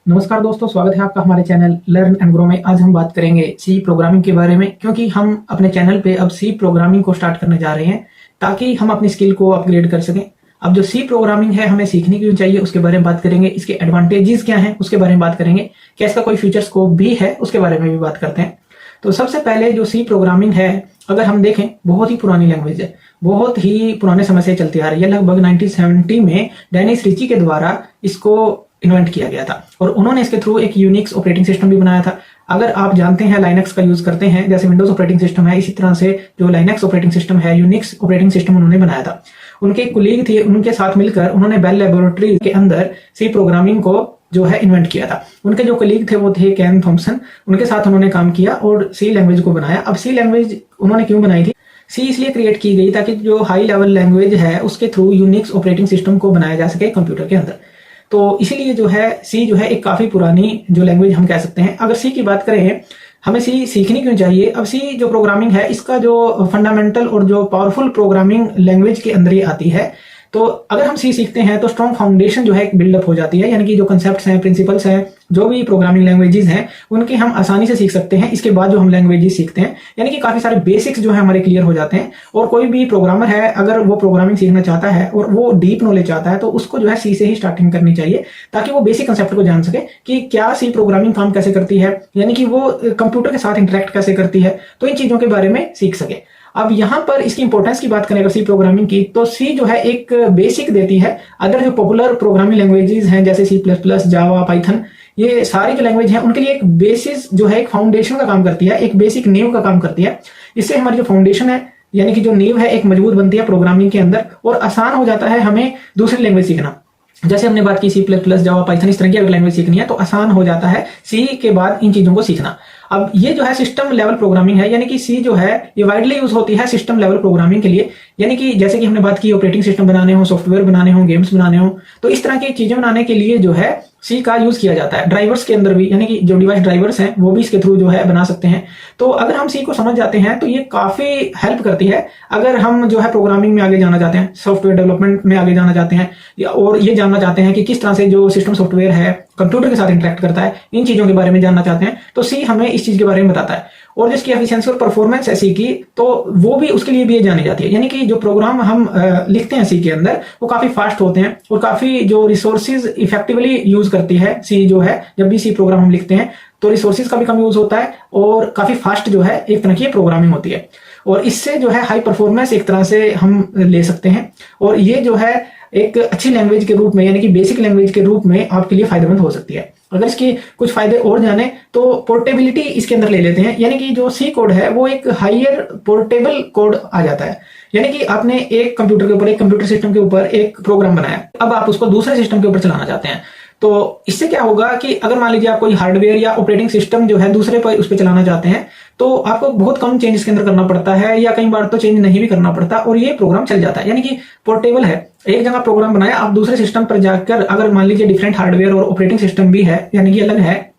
नमस्कार दोस्तों, स्वागत है आपका हमारे चैनल लर्न एंड ग्रो में। आज हम बात करेंगे सी प्रोग्रामिंग के बारे में, क्योंकि हम अपने चैनल पे अब सी प्रोग्रामिंग को स्टार्ट करने जा रहे हैं ताकि हम अपनी स्किल को अपग्रेड कर सकें। अब जो सी प्रोग्रामिंग है हमें सीखनी क्यों चाहिए उसके बारे में बात करेंगे, इसके एडवांटेजेस क्या हैं उसके बारे में बात करेंगे, क्या इसका कोई फ्यूचर स्कोप भी है उसके बारे में भी बात करते हैं। तो सबसे पहले जो सी प्रोग्रामिंग है, अगर हम देखें, बहुत ही पुरानी लैंग्वेज है, बहुत ही पुराने समय से चलती आ रही है। लगभग 1970 में डेनिस रिची के द्वारा इसको इन्वेंट किया गया था और उन्होंने इसके थ्रू एक यूनिक्स ऑपरेटिंग सिस्टम भी बनाया था। अगर आप जानते हैं लाइनक्स का यूज करते हैं, जैसे विंडोज ऑपरेटिंग सिस्टम है, इसी तरह से जो लाइनक्स ऑपरेटिंग सिस्टम है, यूनिक्स ऑपरेटिंग सिस्टम उन्होंने बनाया था। उनके कुलीग थे, उनके साथ मिलकर उन्होंने बेल लेबोरेटरी के अंदर सी प्रोग्रामिंग को जो है इन्वेंट किया था। उनके जो कलीग थे वो थे केन थॉम्पसन, उनके साथ उन्होंने काम किया और सी लैंग्वेज को बनाया। अब सी लैंग्वेज उन्होंने क्यों बनाई थी? सी इसलिए क्रिएट की गई ताकि जो हाई लेवल लैंग्वेज है उसके थ्रू यूनिक्स ऑपरेटिंग सिस्टम को बनाया जा सके कंप्यूटर के अंदर। तो इसीलिए जो है सी जो है एक काफी पुरानी जो लैंग्वेज हम कह सकते हैं। अगर सी की बात करें, हमें सी सीखनी क्यों चाहिए? अब सी जो प्रोग्रामिंग है, इसका जो फंडामेंटल और जो पावरफुल प्रोग्रामिंग लैंग्वेज के अंदर ही आती है। तो अगर हम सी सीखते हैं तो स्ट्रॉन्ग फाउंडेशन जो है एक बिल्डअप हो जाती है, यानी कि जो कंसेप्ट्स हैं, प्रिंसिपल्स हैं, जो भी प्रोग्रामिंग लैंग्वेजेस हैं उनके हम आसानी से सीख सकते हैं। इसके बाद जो हम लैंग्वेजेस सीखते हैं, यानी कि काफी सारे बेसिक्स जो है हमारे क्लियर हो जाते हैं। और कोई भी प्रोग्रामर है, अगर वो प्रोग्रामिंग सीखना चाहता है और वो डीप नॉलेज चाहता है, तो उसको जो है सी से ही स्टार्टिंग करनी चाहिए ताकि वो बेसिक कंसेप्ट को जान सके कि क्या सी प्रोग्रामिंग काम कैसे करती है, यानी कि वो कंप्यूटर के साथ इंटरेक्ट कैसे करती है, तो इन चीजों के बारे में सीख सके। अब यहां पर इसकी इंपॉर्टेंस की बात करें अगर सी प्रोग्रामिंग की, तो सी जो है एक बेसिक देती है। अदर जो पॉपुलर प्रोग्रामिंग लैंग्वेजेस हैं जैसे सी प्लस प्लस, जावा, पाइथन, ये सारी जो लैंग्वेज है उनके लिए एक बेसिस जो है एक फाउंडेशन का काम करती है, एक बेसिक नींव का काम करती है। इससे हमारी जो फाउंडेशन है, यानी कि जो नींव है, एक मजबूत बनती है प्रोग्रामिंग के अंदर और आसान हो जाता है हमें दूसरी लैंग्वेज सीखना। जैसे हमने बात की सी प्लस प्लस, जावा, पाइथन, इस तरह की अगर लैंग्वेज सीखनी है तो आसान हो जाता है सी के बाद इन चीजों को सीखना। अब ये जो है सिस्टम लेवल प्रोग्रामिंग है, यानी कि सी जो है ये वाइडली यूज होती है सिस्टम लेवल प्रोग्रामिंग के लिए। यानी कि जैसे कि हमने बात की ऑपरेटिंग सिस्टम बनाने हो, सॉफ्टवेयर बनाने हो, गेम्स बनाने हो, तो इस तरह की चीजें बनाने के लिए जो है सी का यूज किया जाता है। ड्राइवर्स के अंदर भी, यानी कि जो डिवाइस ड्राइवर्स हैं वो भी इसके थ्रू जो है बना सकते हैं। तो अगर हम सी को समझ जाते हैं तो ये काफी हेल्प करती है अगर हम जो है प्रोग्रामिंग में आगे जाना चाहते हैं, सॉफ्टवेयर डेवलपमेंट में आगे जाना चाहते हैं, और ये जानना चाहते हैं कि किस तरह से जो सिस्टम सॉफ्टवेयर है कंप्यूटर के साथ इंटरेक्ट करता है, इन चीजों के बारे में जानना चाहते हैं, तो सी हमें इस चीज के बारे में बताता है। और जिसकी एफिशिएंसी और परफॉर्मेंस है सी की, तो वो भी उसके लिए भी ये जानी जाती है। यानी कि जो प्रोग्राम हम लिखते हैं सी के अंदर वो काफी फास्ट होते हैं और काफी जो रिसोर्सेज इफेक्टिवली यूज करती है सी जो है। जब भी सी प्रोग्राम हम लिखते हैं तो रिसोर्सेज का भी कम यूज होता है और काफी फास्ट जो है एक तरह की प्रोग्रामिंग होती है, और इससे जो है हाई परफॉर्मेंस एक तरह से हम ले सकते हैं। और ये जो है एक अच्छी लैंग्वेज के रूप में, यानी कि बेसिक लैंग्वेज के रूप में आपके लिए फायदेमंद हो सकती है। अगर इसके कुछ फायदे और जाने तो पोर्टेबिलिटी इसके अंदर ले लेते हैं, यानी कि जो सी कोड है वो एक हायर पोर्टेबल कोड आ जाता है। यानी कि आपने एक कंप्यूटर के ऊपर, एक कंप्यूटर सिस्टम के ऊपर एक प्रोग्राम बनाया, अब आप उसको दूसरे सिस्टम के ऊपर चलाना चाहते हैं, तो इससे क्या होगा कि अगर मान लीजिए आप कोई हार्डवेयर या ऑपरेटिंग सिस्टम जो है दूसरे पर उस पर चलाना चाहते हैं, तो आपको बहुत कम चेंजेस के अंदर करना पड़ता है, या कई बार तो चेंज नहीं भी करना पड़ता और ये प्रोग्राम चल जाता है। यानी कि पोर्टेबल है, एक जगह प्रोग्राम बनाया, आप दूसरे सिस्टम पर जाकर, अगर मान लीजिए डिफरेंट हार्डवेयर और ऑपरेटिंग सिस्टम भी है, यानी कि अलग है,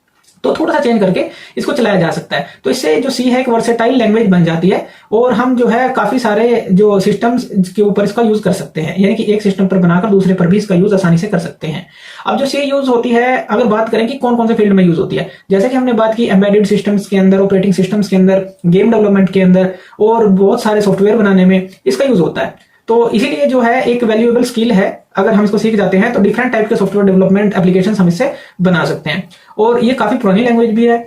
तो थोड़ा सा चेंज करके इसको चलाया जा सकता है। तो इससे जो सी है एक वर्सेटाइल लैंग्वेज बन जाती है और हम जो है काफी सारे जो सिस्टम्स के ऊपर इसका यूज कर सकते हैं, यानी कि एक सिस्टम पर बनाकर दूसरे पर भी इसका यूज आसानी से कर सकते हैं। अब जो सी यूज होती है, अगर बात करें कि कौन कौन से फील्ड में यूज होती है, जैसे कि हमने बात की एम्बेडेड सिस्टम्स के अंदर, ऑपरेटिंग सिस्टम्स के अंदर, गेम डेवलपमेंट के अंदर और बहुत सारे सॉफ्टवेयर बनाने में इसका यूज होता है। तो इसीलिए जो है एक वैल्यूएबल स्किल है, अगर हम इसको सीख जाते हैं तो डिफरेंट टाइप के सॉफ्टवेयर डेवलपमेंट एप्लीकेशंस हम इससे बना सकते हैं। और ये काफी पुरानी लैंग्वेज भी है,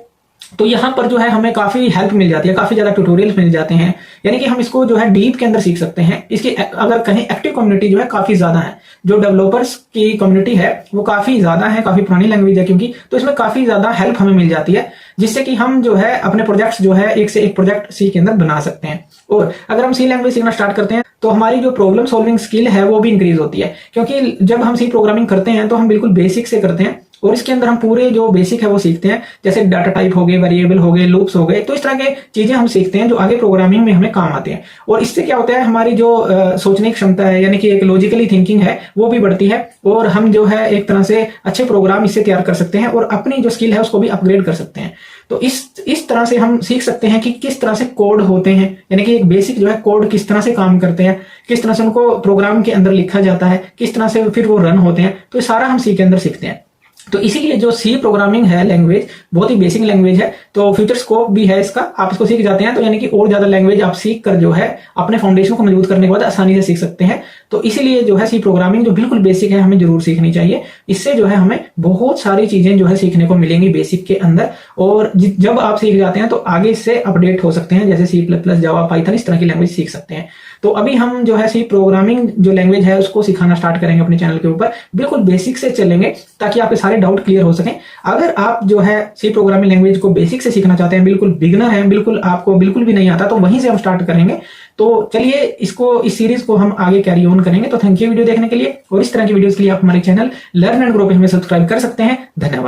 तो यहाँ पर जो है हमें काफी हेल्प मिल जाती है, काफी ज्यादा ट्यूटोरियल्स मिल जाते हैं, यानी कि हम इसको जो है डीप के अंदर सीख सकते हैं। इसकी अगर कहीं एक्टिव कम्युनिटी जो है काफी ज्यादा है, जो डेवलपर्स की कम्युनिटी है वो काफी ज्यादा है, काफी पुरानी लैंग्वेज है क्योंकि, तो इसमें काफी ज्यादा हेल्प हमें मिल जाती है, जिससे कि हम जो है अपने प्रोजेक्ट्स जो है एक से एक प्रोजेक्ट सी के अंदर बना सकते हैं। और अगर हम सी लैंग्वेज सीखना स्टार्ट करते हैं तो हमारी जो प्रॉब्लम सॉल्विंग स्किल है वो भी इंक्रीज होती है, क्योंकि जब हम सी प्रोग्रामिंग करते हैं तो हम बिल्कुल बेसिक से करते हैं और इसके अंदर हम पूरे जो बेसिक है वो सीखते हैं, जैसे डाटा टाइप हो गए, वेरिएबल हो गए, लूप्स हो गए, तो इस तरह के चीजें हम सीखते हैं जो आगे प्रोग्रामिंग में हमें काम आते हैं। और इससे क्या होता है, हमारी जो सोचने की क्षमता है, यानी कि एक लॉजिकली थिंकिंग है, वो भी बढ़ती है और हम जो है एक तरह से अच्छे प्रोग्राम इससे तैयार कर सकते हैं और अपनी जो स्किल है उसको भी अपग्रेड कर सकते हैं। तो इस तरह से हम सीख सकते हैं कि किस तरह से कोड होते हैं, यानी कि एक बेसिक जो है कोड किस तरह से काम करते हैं, किस तरह से उनको प्रोग्राम के अंदर लिखा जाता है, किस तरह से फिर वो रन होते हैं, तो ये सारा हम सी के अंदर सीखते हैं। तो इसीलिए जो सी प्रोग्रामिंग है लैंग्वेज बहुत ही बेसिक लैंग्वेज है, तो फ्यूचर स्कोप भी है इसका। आप इसको सीख जाते हैं तो यानी कि और ज्यादा लैंग्वेज आप सीख कर जो है अपने फाउंडेशन को मजबूत करने के बाद आसानी से सीख सकते हैं। तो इसीलिए जो है सी प्रोग्रामिंग जो बिल्कुल बेसिक है हमें जरूर सीखनी चाहिए। इससे जो है हमें बहुत सारी चीजें जो है सीखने को मिलेंगी बेसिक के अंदर, और जब आप सीख जाते हैं तो आगे इससे अपडेट हो सकते हैं, जैसे सी प्लस प्लस, जावा, पाइथन, इस तरह की लैंग्वेज सीख सकते हैं। तो अभी हम जो है सी प्रोग्रामिंग जो लैंग्वेज है उसको सिखाना स्टार्ट करेंगे अपने चैनल के ऊपर, बिल्कुल बेसिक से चलेंगे ताकि आपके सारे डाउट क्लियर हो सकें। अगर आप जो है सी प्रोग्रामिंग लैंग्वेज को बेसिक से सीखना चाहते हैं, बिल्कुल बिगिनर हैं, बिल्कुल आपको बिल्कुल भी नहीं आता, तो वहीं से हम स्टार्ट करेंगे। तो चलिए इस सीरीज को हम आगे कैरी ऑन करेंगे। तो थैंक यू वीडियो देखने के लिए, और इस तरह की वीडियोस के लिए आप हमारे चैनल लर्न एंड ग्रो पे हमें सब्सक्राइब कर सकते हैं। धन्यवाद।